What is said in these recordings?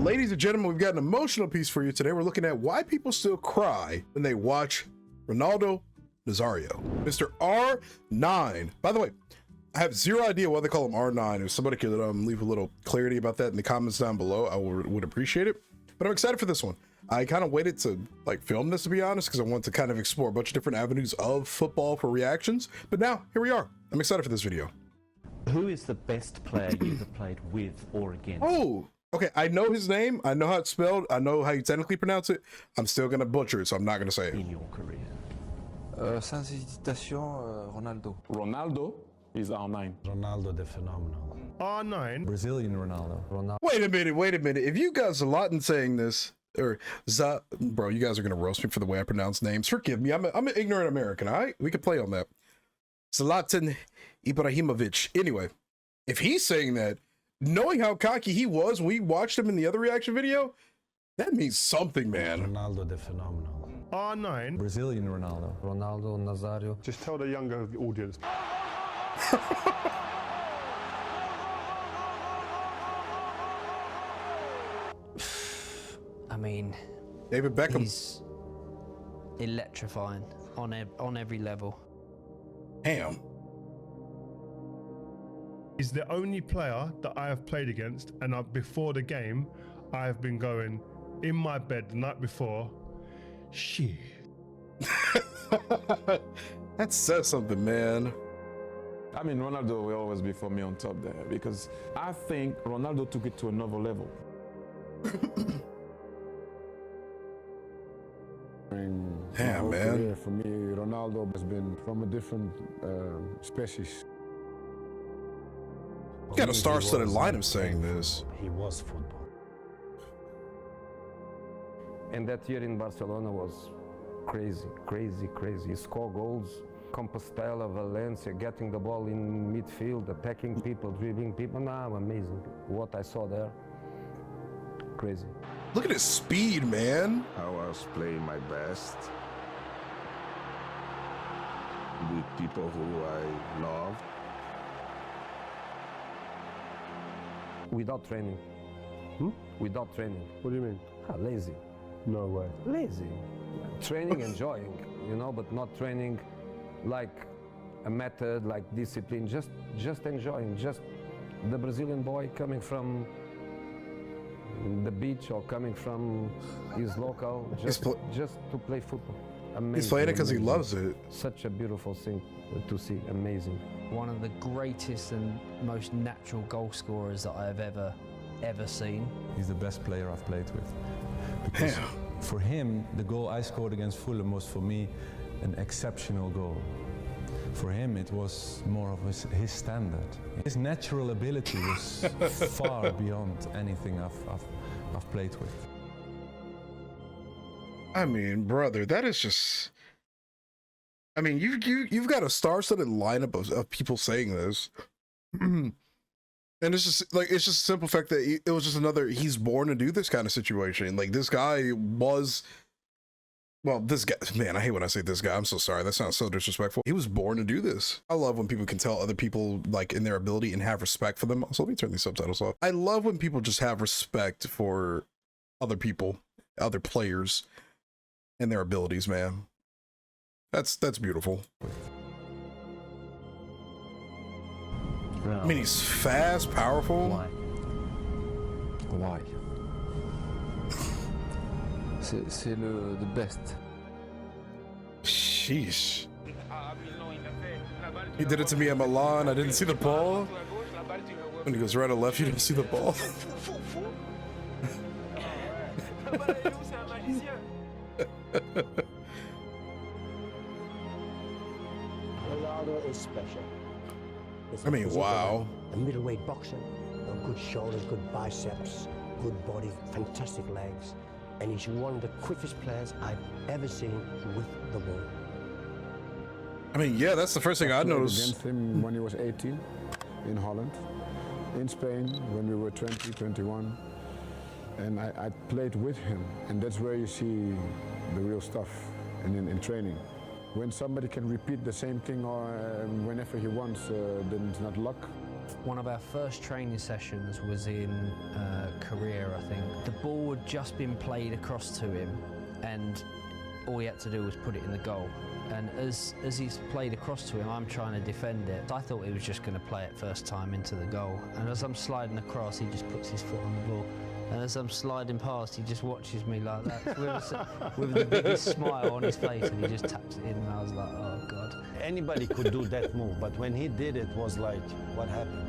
Ladies and gentlemen, we've got an emotional piece for you today. We're looking at why people still cry when they watch Ronaldo Nazario, Mr. R9. By the way, I have zero idea why they call him R9. If somebody could leave a little clarity about that in the comments down below, I would appreciate it. But I'm excited for this one. I kind of waited to film this, to be honest, because I want to kind of explore a bunch of different avenues of football for reactions. But now, here we are. I'm excited for this video. Who is the best player you've ever played with or against? Oh, okay. I know his name. I know how it's spelled. I know how you technically pronounce it. I'm still going to butcher it, so I'm not going to say it. In your career? Sans hésitation, Ronaldo. Ronaldo is R9. Ronaldo the phenomenal. R9? Brazilian Ronaldo. Wait a minute. If you guys are a lot in saying this, or bro, you guys are going to roast me for the way I pronounce names. Forgive me. I'm an ignorant American, all right? We could play on that. Zlatan Ibrahimovic. Anyway, if he's saying that, knowing how cocky he was when we watched him in the other reaction video, that means something, man. Ronaldo the phenomenal. R9? Brazilian Ronaldo. Ronaldo Nazario. Just tell the younger audience. I mean, David Beckham. He's electrifying on every level. Damn. He's the only player that I have played against, and before the game, I have been going in my bed the night before. Shit. That says something, man. I mean, Ronaldo will always be for me on top there because I think Ronaldo took it to another level. Damn, man. Career, for me, Ronaldo has been from a different species. You got a star-studded lineup saying this. He was football. And that year in Barcelona was crazy. He scored goals. Compostela, Valencia, getting the ball in midfield, attacking people, dribbling people. Nah, amazing. What I saw there, crazy. Look at his speed, man. I was playing my best with people who I love. Without training. Without training. What do you mean? Lazy. No way. Lazy. Training, enjoying, but not training like a method, like discipline. Just enjoying. Just the Brazilian boy coming from the beach or coming from his local, just to play football. Amazing. He's playing it because he loves it. Such a beautiful thing to see. Amazing. One of the greatest and most natural goal scorers that I have ever seen. He's the best player I've played with. Because for him, the goal I scored against Fulham was for me an exceptional goal. For him, it was more of his standard. His natural ability was far beyond anything I've played with. I mean, brother, that is just. I mean, you've got a star-studded lineup of people saying this, and it's just a simple fact that it was just another. He's born to do this kind of situation. Like this guy was. Well, this guy, man, I hate when I say this guy. I'm so sorry. That sounds so disrespectful. He was born to do this. I love when people can tell other people in their ability and have respect for them. So let me turn these subtitles off. I love when people just have respect for other people, other players, and their abilities, man. That's beautiful. I mean, he's fast, powerful. Why? C'est the best. Sheesh. He did it to me at Milan. I didn't see the ball. When he goes right or left, you didn't see the ball. Ronaldo is special. I mean, wow. A middleweight boxer, good shoulders, good biceps, good body, fantastic legs. And he's one of the quickest players I've ever seen with the ball. I mean, yeah, that's the first thing I noticed. Against him when he was 18 in Holland, in Spain when we were 20, 21. And I played with him, and that's where you see the real stuff in training. When somebody can repeat the same thing or whenever he wants, then it's not luck, One of our first training sessions was in Korea, I think. The ball had just been played across to him, and all he had to do was put it in the goal. And as he's played across to him, I'm trying to defend it. I thought he was just going to play it first time into the goal. And as I'm sliding across, he just puts his foot on the ball. And as I'm sliding past, he just watches me like that with the biggest smile on his face, and he just taps it in, and I was like, oh God. Anybody could do that move, but when he did it, was like, what happened?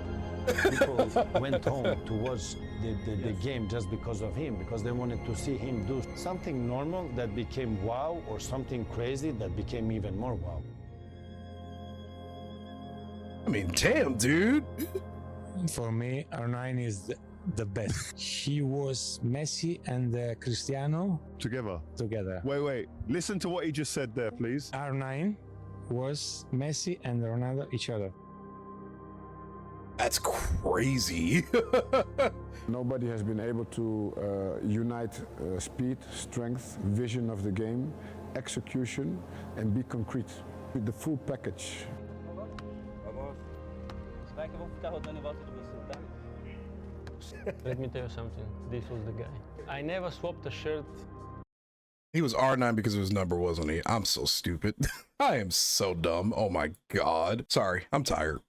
People went home to watch the game just because of him, because they wanted to see him do something normal that became wow, or something crazy that became even more wow. I mean, damn, dude. For me, R9 is the best. He was Messi and Cristiano Together. together. Wait. Listen to what he just said there, please. R9 was Messi and Ronaldo each other. That's crazy. Nobody has been able to unite speed, strength, vision of the game, execution, and be concrete. With the full package. Let me tell you something. This was the guy. I never swapped a shirt. He was R9 because of his number, wasn't he? I'm so stupid. I am so dumb. Oh my God. Sorry, I'm tired.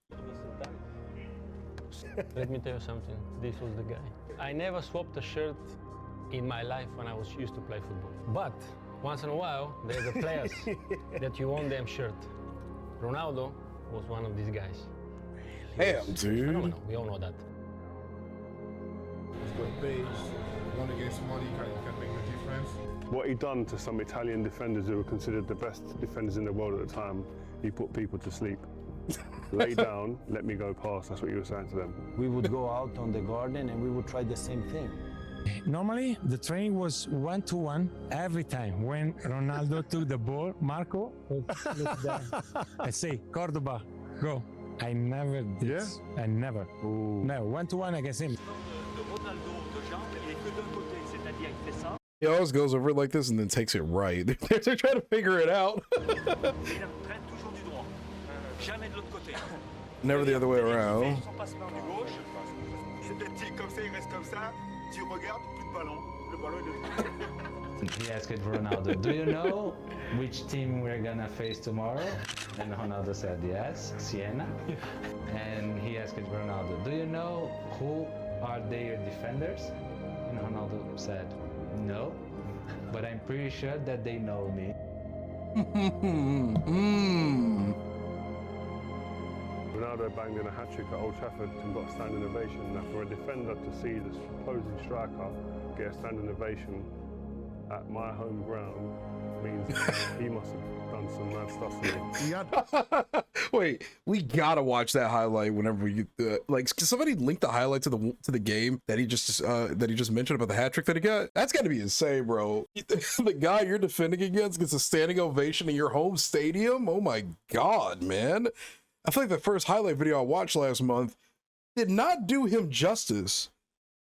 Let me tell you something. This was the guy. I never swapped a shirt in my life when I was used to play football. But once in a while, there's the players that you want them shirt. Ronaldo was one of these guys. Damn, dude. Phenomenal. We all know that. He's got pace. One against one, he can make the difference. What he done to some Italian defenders who were considered the best defenders in the world at the time, he put people to sleep. Lay down, let me go past. That's what you were saying to them. We would go out on the garden and we would try the same thing. Normally, the training was 1-to-1 every time. When Ronaldo took the ball, Marco would look down. I say, Cordoba, go. I never did. Yeah? I never. Ooh. No, 1-to-1 against him. He always goes over it like this and then takes it right. They're trying to figure it out. Never the other way around. He asked Ronaldo, do you know which team we're gonna face tomorrow? And Ronaldo said yes, Siena. And he asked Ronaldo, do you know who are their defenders? And Ronaldo said, no, but I'm pretty sure that they know me. Ronaldo banged in a hat-trick at Old Trafford and got a standing ovation. Now, for a defender to see the opposing striker get a standing ovation at my home ground means he must have done some mad stuff for me. Wait, we gotta watch that highlight whenever we like. Can somebody link the highlight to the game that he just mentioned about the hat trick that he got? That's gotta be insane, bro. The guy you're defending against gets a standing ovation in your home stadium. Oh my God, man. I feel like the first highlight video I watched last month did not do him justice,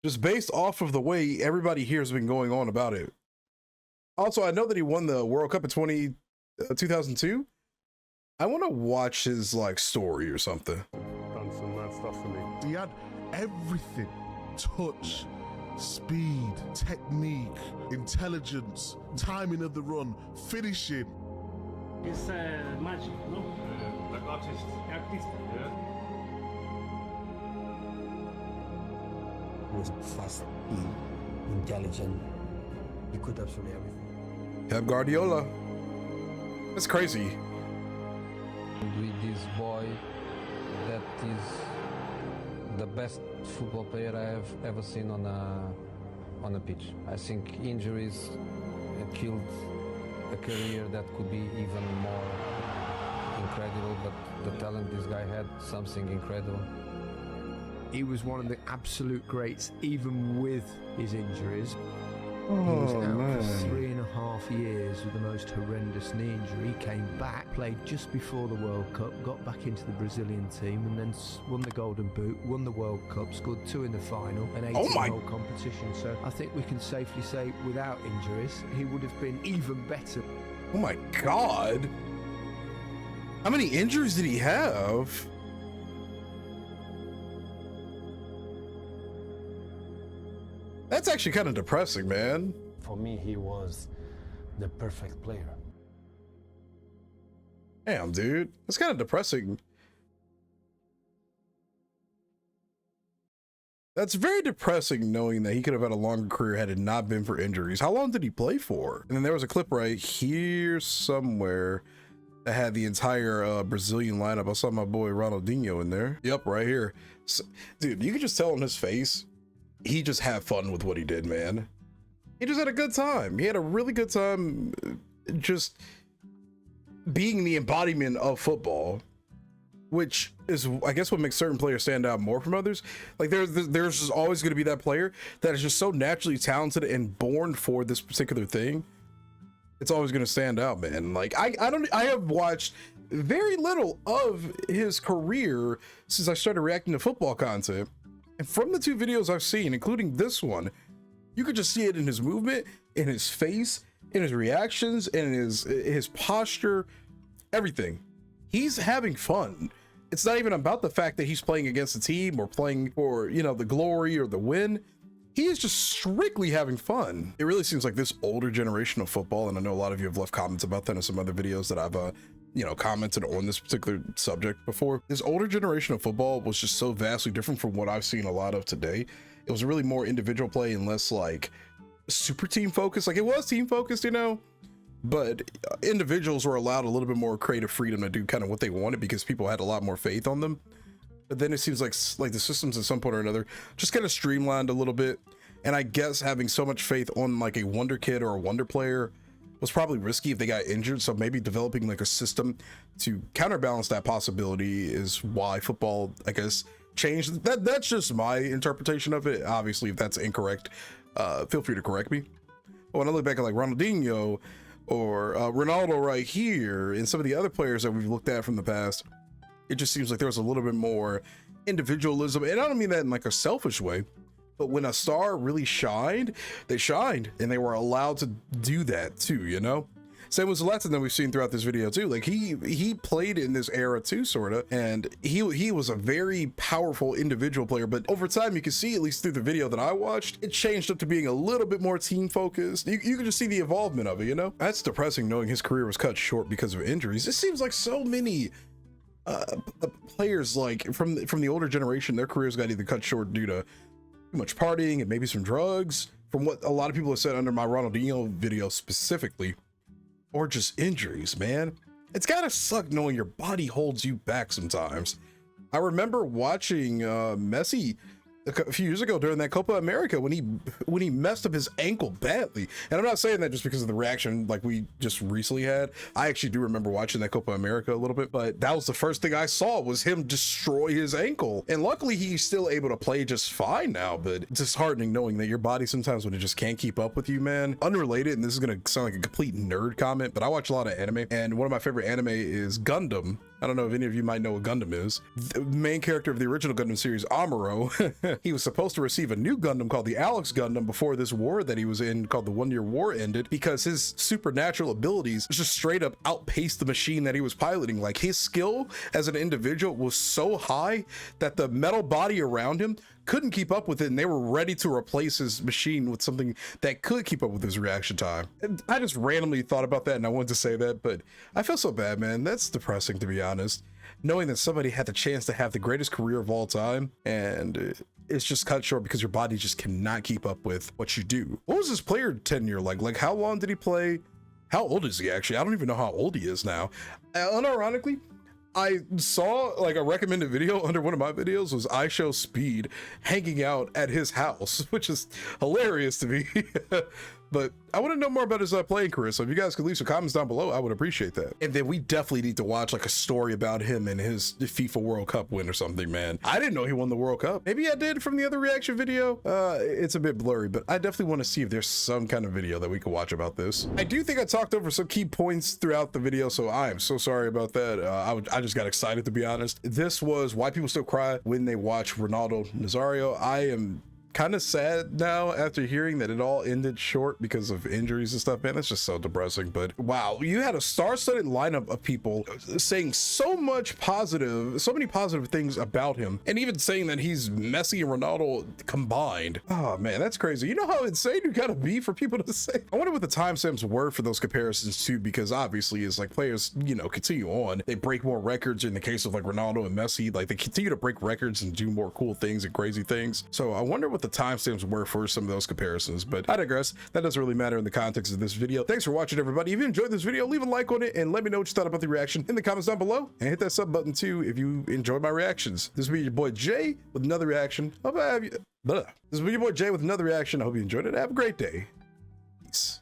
just based off of the way everybody here has been going on about it. Also, I know that he won the World Cup in 2002. I want to watch his like story or something. Done some mad stuff for me. He had everything: touch, speed, technique, intelligence, timing of the run, finishing. It's magic, no? Like artist. Yeah. He was fast, intelligent. He could absolutely everything. Pep Guardiola. That's crazy. With this boy, that is the best football player I have ever seen on a pitch. I think injuries killed a career that could be even more incredible, but the talent this guy had, something incredible. He was one of the absolute greats, even with his injuries. He Oh, was out man. for 3.5 years with the most horrendous knee injury. He came back, played just before the World Cup, got back into the Brazilian team, and then won the Golden Boot, won the World Cup, scored 2 in the final, and 8 in the whole competition. So I think we can safely say, without injuries, he would have been even better. Oh my God. How many injuries did he have? That's actually kind of depressing, man. For me, he was the perfect player. Damn, dude. That's kind of depressing. That's very depressing knowing that he could have had a longer career had it not been for injuries. How long did he play for? And then there was a clip right here somewhere that had the entire Brazilian lineup. I saw my boy Ronaldinho in there. Yep, right here. So, dude, you could just tell on his face, he just had fun with what he did, man. He just had a good time. He had a really good time just being the embodiment of football, which is, I guess, what makes certain players stand out more from others. Like there's just always going to be that player that is just so naturally talented and born for this particular thing. It's always going to stand out, man. Like I have watched very little of his career since I started reacting to football content. And from the 2 videos I've seen, including this one, you could just see it in his movement, in his face, in his reactions, in his posture, everything. He's having fun. It's not even about the fact that he's playing against a team or playing for, you know, the glory or the win. He is just strictly having fun. It really seems like this older generation of football, and I know a lot of you have left comments about that in some other videos that I've you know, commented on this particular subject before. This older generation of football was just so vastly different from what I've seen a lot of today. It was really more individual play and less like super team focused. Like it was team focused, you know, but individuals were allowed a little bit more creative freedom to do kind of what they wanted because people had a lot more faith on them. But then it seems like the systems at some point or another just kind of streamlined a little bit. And I guess having so much faith on like a wonder kid or a wonder player was probably risky if they got injured. So maybe developing like a system to counterbalance that possibility is why football, I guess, changed. That's just my interpretation of it. Obviously, if that's incorrect, feel free to correct me. But when I look back at like Ronaldinho or Ronaldo right here and some of the other players that we've looked at from the past, it just seems like there was a little bit more individualism. And I don't mean that in like a selfish way, but when a star really shined, they shined and they were allowed to do that too, you know? Same with Zlatan that we've seen throughout this video too. Like he played in this era too, sort of, and he was a very powerful individual player. But over time, you can see, at least through the video that I watched, it changed up to being a little bit more team focused. You can just see the evolvement of it, you know? That's depressing knowing his career was cut short because of injuries. It seems like so many players like from the older generation, their careers got either cut short due to too much partying and maybe some drugs, from what a lot of people have said under my Ronaldinho video specifically, or just injuries, man. It's gotta suck knowing your body holds you back sometimes. I remember watching Messi a few years ago during that Copa America when he messed up his ankle badly. And I'm not saying that just because of the reaction like we just recently had. I actually do remember watching that Copa America a little bit, but that was the first thing I saw was him destroy his ankle. And luckily he's still able to play just fine now, but it's disheartening knowing that your body sometimes when it just can't keep up with you, man. Unrelated, and this is gonna sound like a complete nerd comment, but I watch a lot of anime, and one of my favorite anime is Gundam. I don't know if any of you might know what Gundam is. The main character of the original Gundam series, Amuro, he was supposed to receive a new Gundam called the Alex Gundam before this war that he was in called the 1 Year War ended, because his supernatural abilities just straight up outpaced the machine that he was piloting. Like his skill as an individual was so high that the metal body around him couldn't keep up with it, and they were ready to replace his machine with something that could keep up with his reaction time. And I just randomly thought about that and I wanted to say that, but I feel so bad, man. That's depressing, to be honest, knowing that somebody had the chance to have the greatest career of all time and it's just cut short because your body just cannot keep up with what you do. What was his player tenure like? Like how long did he play? How old is he actually? I don't even know how old he is now. Unironically, I saw like a recommended video under one of my videos was I Show Speed hanging out at his house, which is hilarious to me. But I want to know more about his playing career, so if you guys could leave some comments down below, I would appreciate that. And then we definitely need to watch like a story about him and his FIFA World Cup win or something, man. I didn't know he won the World Cup. Maybe I did from the other reaction video. It's a bit blurry, but I definitely want to see if there's some kind of video that we could watch about this. I do think I talked over some key points throughout the video, so I am so sorry about that. I just got excited, to be honest. This was why people still cry when they watch Ronaldo Nazario. I am kind of sad now after hearing that it all ended short because of injuries and stuff, man. That's just so depressing. But wow, you had a star-studded lineup of people saying so many positive things about him, and even saying that he's Messi and Ronaldo combined. Oh man, that's crazy. You know how insane you gotta be for people to say? I wonder what the timestamps were for those comparisons too, because obviously as like players, you know, continue on, they break more records. In the case of like Ronaldo and Messi, like they continue to break records and do more cool things and crazy things. So I wonder what the timestamps were for some of those comparisons, but I digress. That doesn't really matter in the context of this video. Thanks for watching, everybody. If you enjoyed this video, leave a like on it and let me know what you thought about the reaction in the comments down below, and hit that sub button too if you enjoyed my reactions. This has been your boy Jay with another reaction. This has been your boy Jay with another reaction. I hope you enjoyed it. Have a great day. Peace.